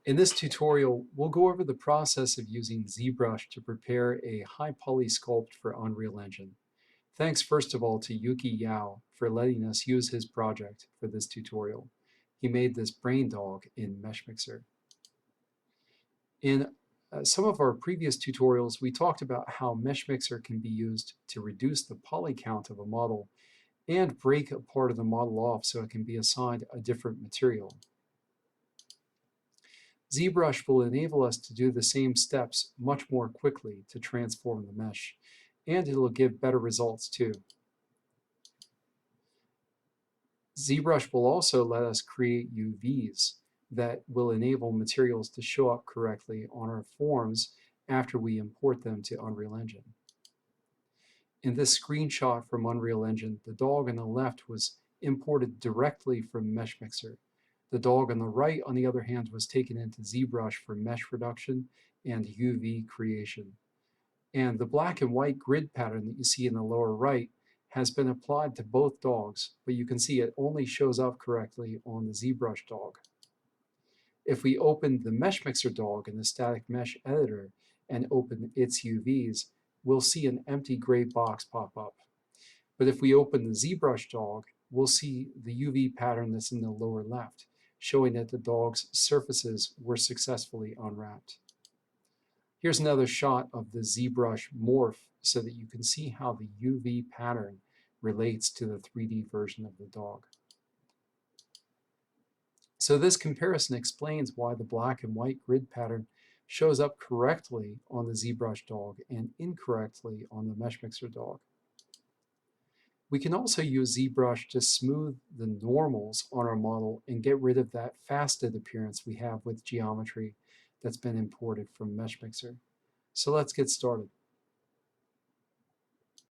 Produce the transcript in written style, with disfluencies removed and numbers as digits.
In this tutorial, we'll go over the process of using Zbrush to prepare a high poly sculpt for Unreal Engine. Thanks first of all to Yuki Yao for letting us use his project for this tutorial. He made this brain dog in MeshMixer. In some of our previous tutorials, we talked about how MeshMixer can be used to reduce the poly count of a model and break a part of the model off so it can be assigned a different material. Zbrush will enable us to do the same steps much more quickly to transform the mesh, and it'll give better results too. Zbrush will also let us create UVs that will enable materials to show up correctly on our forms after we import them to Unreal Engine. In this screenshot from Unreal Engine, the dog on the left was imported directly from MeshMixer. The dog on the right, on the other hand, was taken into Zbrush for mesh reduction and UV creation. And the black and white grid pattern that you see in the lower right has been applied to both dogs, but you can see it only shows up correctly on the Zbrush dog. If we open the MeshMixer dog in the static mesh editor and open its UVs, we'll see an empty gray box pop up. But if we open the Zbrush dog, we'll see the UV pattern that's in the lower left, showing that the dog's surfaces were successfully unwrapped. Here's another shot of the Zbrush morph so that you can see how the UV pattern relates to the 3D version of the dog. So this comparison explains why the black and white grid pattern shows up correctly on the Zbrush dog and incorrectly on the MeshMixer dog. We can also use Zbrush to smooth the normals on our model and get rid of that faceted appearance we have with geometry that's been imported from MeshMixer. So let's get started.